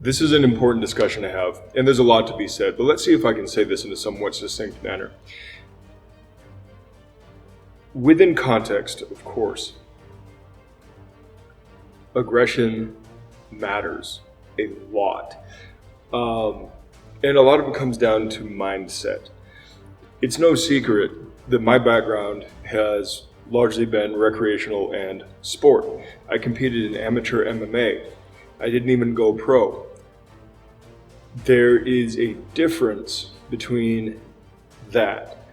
This is an important discussion to have, and there's a lot to be said, but let's see if I can say this in a somewhat succinct manner. Within context, of course, aggression matters a lot. And a lot of it comes down to mindset. It's no secret that my background has largely been recreational and sport. I competed in amateur MMA. I didn't even go pro. There is a difference between that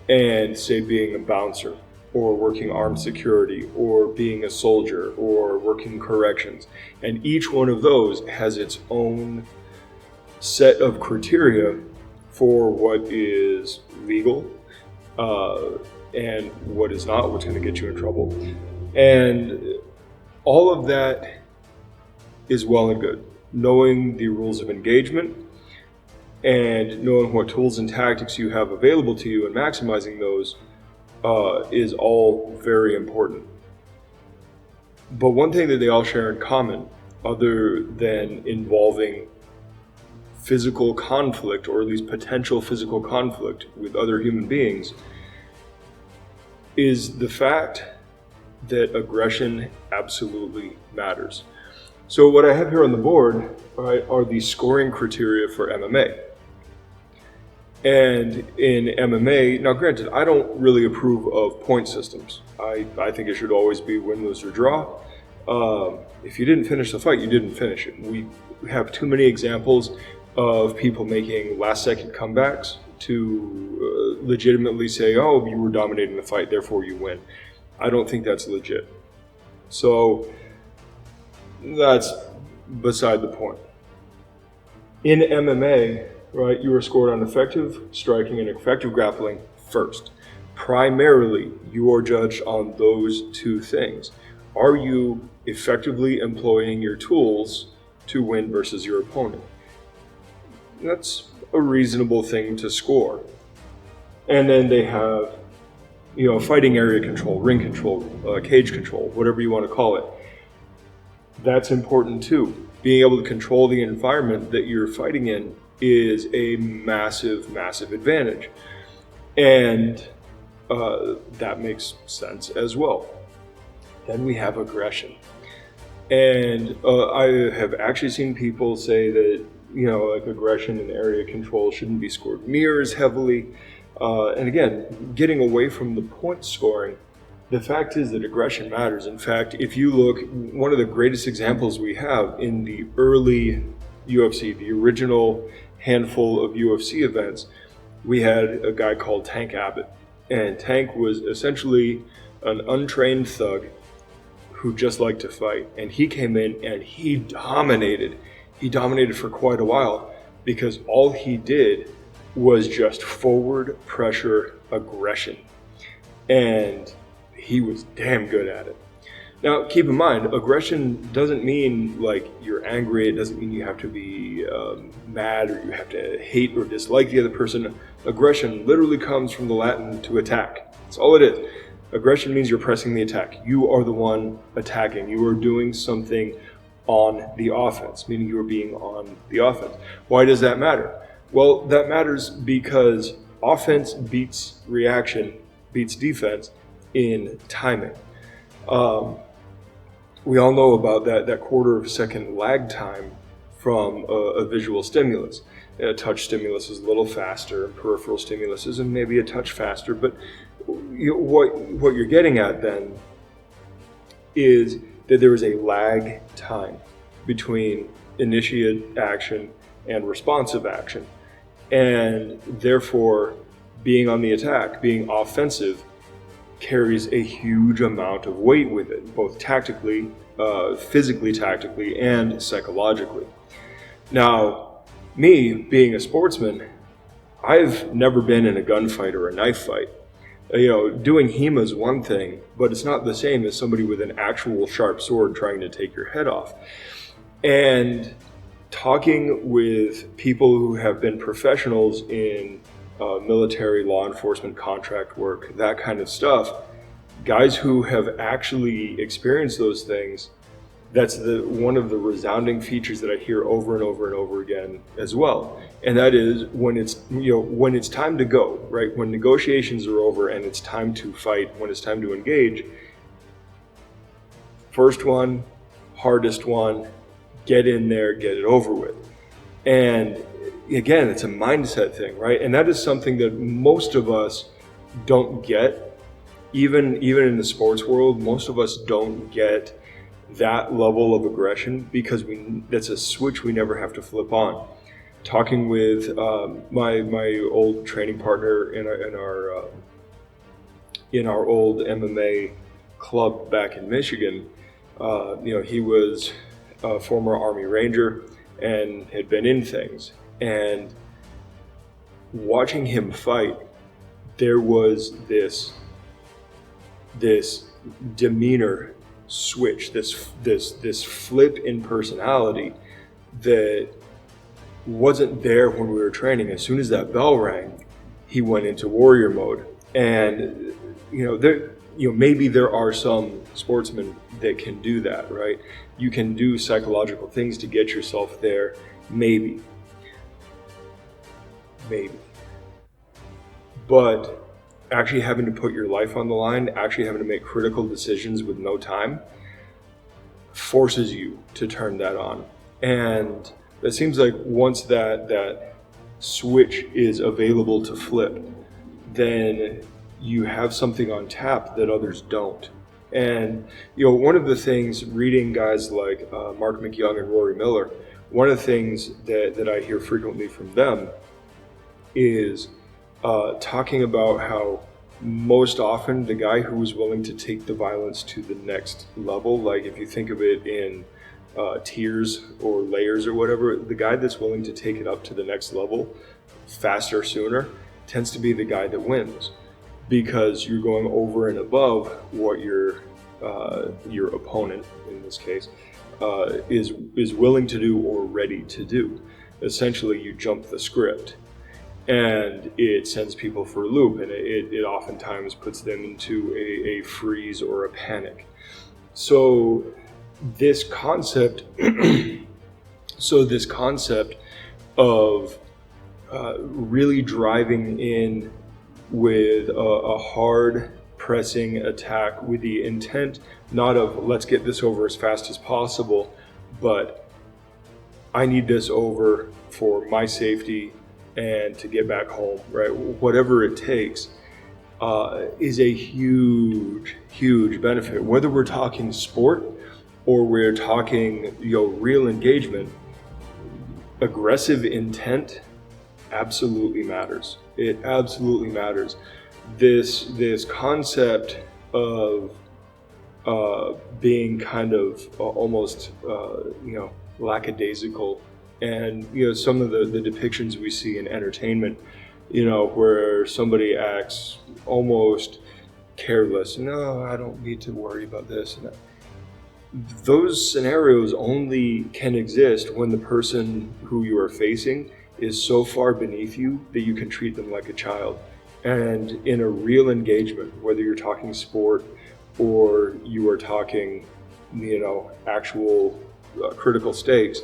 and, say, being a bouncer or working armed security or being a soldier or working corrections. And each one of those has its own set of criteria for what is legal and what is not, what's going to get you in trouble. And all of that is well and good. Knowing the rules of engagement and knowing what tools and tactics you have available to you and maximizing those is all very important. But one thing that they all share in common, other than involving physical conflict, or at least potential physical conflict with other human beings, is the fact that aggression absolutely matters. So what I have here on the board, right, are the scoring criteria for MMA. And in MMA, now granted, I don't really approve of point systems. I think it should always be win, lose, or draw. If you didn't finish the fight, you didn't finish it. We have too many examples of people making last-second comebacks to legitimately say, oh, you were dominating the fight, therefore you win. I don't think that's legit. So that's beside the point. In MMA, right, you are scored on effective striking and effective grappling first. Primarily, you are judged on those two things. Are you effectively employing your tools to win versus your opponent? That's a reasonable thing to score. And then they have, fighting area control, ring control, cage control, whatever you want to call it. That's important too. Being able to control the environment that you're fighting in is a massive, massive advantage. And that makes sense as well. Then we have aggression. And I have actually seen people say that, like aggression and area control shouldn't be scored near as heavily. And again, getting away from the point scoring, the fact is that aggression matters. In fact, if you look, one of the greatest examples we have in the early UFC, the original handful of UFC events, we had a guy called Tank Abbott. And Tank was essentially an untrained thug who just liked to fight. And he came in and he dominated. He dominated for quite a while because all he did was just forward pressure aggression. And he was damn good at it. Now, keep in mind, aggression doesn't mean like you're angry. It doesn't mean you have to be mad or you have to hate or dislike the other person. Aggression literally comes from the Latin to attack. That's all it is. Aggression means you're pressing the attack. You are the one attacking. You are doing something on the offense, meaning you are being on the offense. Why does that matter? Well, that matters because offense beats reaction, beats defense in timing. We all know about that quarter of a second lag time from a visual stimulus. A touch stimulus is a little faster, peripheral stimulus is maybe a touch faster, but what you're getting at then is that there is a lag time between initiate action and responsive action. And therefore, being on the attack, being offensive, carries a huge amount of weight with it, both tactically, physically tactically, and psychologically. Now, me, being a sportsman, I've never been in a gunfight or a knife fight. Doing HEMA is one thing, but it's not the same as somebody with an actual sharp sword trying to take your head off. And talking with people who have been professionals in military, law enforcement, contract work, that kind of stuff, guys who have actually experienced those things, that's one of the resounding features that I hear over and over and over again as well. And that is when it's time to go, right? When negotiations are over and it's time to fight, when it's time to engage, first one, hardest one, get in there, get it over with. And again, it's a mindset thing, right? And that is something that most of us don't get. Even in the sports world, most of us don't get that level of aggression because that's a switch we never have to flip on. Talking with my old training partner in our old MMA club back in Michigan, he was a former Army Ranger and had been in things. And watching him fight, there was this demeanor switch, this flip in personality that wasn't there when we were training. As soon as that bell rang, he went into warrior mode. And maybe there are some sportsmen that can do that, right? You can do psychological things to get yourself there, maybe. But actually having to put your life on the line, actually having to make critical decisions with no time, forces you to turn that on. And it seems like once that switch is available to flip, then you have something on tap that others don't. And one of the things, reading guys like Mark McYoung and Rory Miller, one of the things that I hear frequently from them is talking about how most often the guy who is willing to take the violence to the next level, like if you think of it in tiers or layers or whatever, the guy that's willing to take it up to the next level faster, sooner, tends to be the guy that wins, because you're going over and above what your opponent, in this case, is willing to do or ready to do. Essentially, you jump the script, and it sends people for a loop, and it oftentimes puts them into a freeze or a panic. So this concept of really driving in with a hard pressing attack with the intent not of let's get this over as fast as possible, but I need this over for my safety and to get back home, right? Whatever it takes is a huge, huge benefit. Whether we're talking sport or we're talking real engagement, aggressive intent absolutely matters. It absolutely matters. This concept of being kind of almost lackadaisical, and some of the depictions we see in entertainment, where somebody acts almost careless. No, I don't need to worry about this and that. Those scenarios only can exist when the person who you are facing is so far beneath you that you can treat them like a child. And in a real engagement, whether you're talking sport or you are talking, actual critical stakes,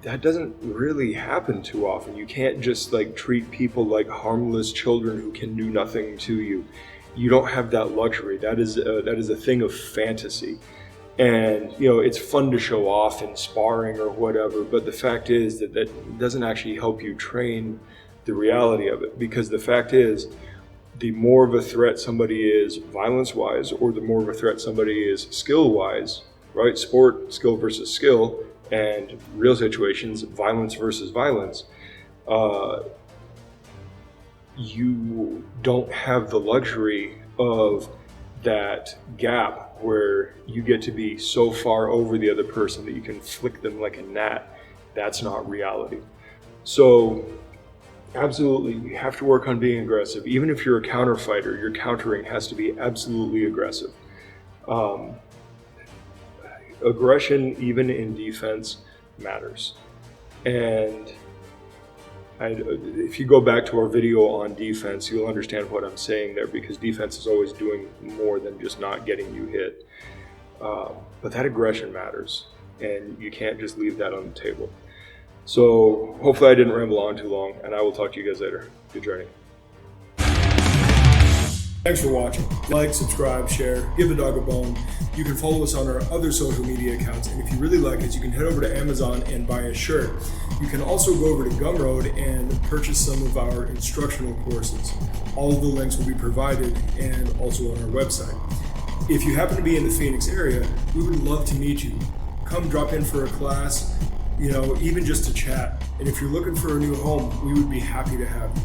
that doesn't really happen too often. You can't just treat people like harmless children who can do nothing to you. You don't have that luxury. That is a thing of fantasy. And, it's fun to show off in sparring or whatever, but the fact is that doesn't actually help you train the reality of it. Because the fact is, the more of a threat somebody is violence-wise, or the more of a threat somebody is skill-wise, right? Sport, skill versus skill, and real situations, violence versus violence, you don't have the luxury of that gap where you get to be so far over the other person that you can flick them like a gnat. That's not reality. So absolutely, you have to work on being aggressive. Even if you're a counter fighter, your countering has to be absolutely aggressive. Aggression, even in defense, matters. And if you go back to our video on defense, you'll understand what I'm saying there, because defense is always doing more than just not getting you hit. But that aggression matters, and you can't just leave that on the table. So hopefully I didn't ramble on too long, and I will talk to you guys later. Good journey. Thanks for watching. Like, subscribe, share, give the dog a bone. You can follow us on our other social media accounts, and if you really like us, you can head over to Amazon and buy a shirt. You can also go over to Gumroad and purchase some of our instructional courses. All of the links will be provided and also on our website. If you happen to be in the Phoenix area, we would love to meet you. Come drop in for a class, even just to chat. And if you're looking for a new home, we would be happy to have you.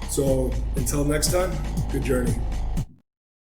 So until next time, good journey.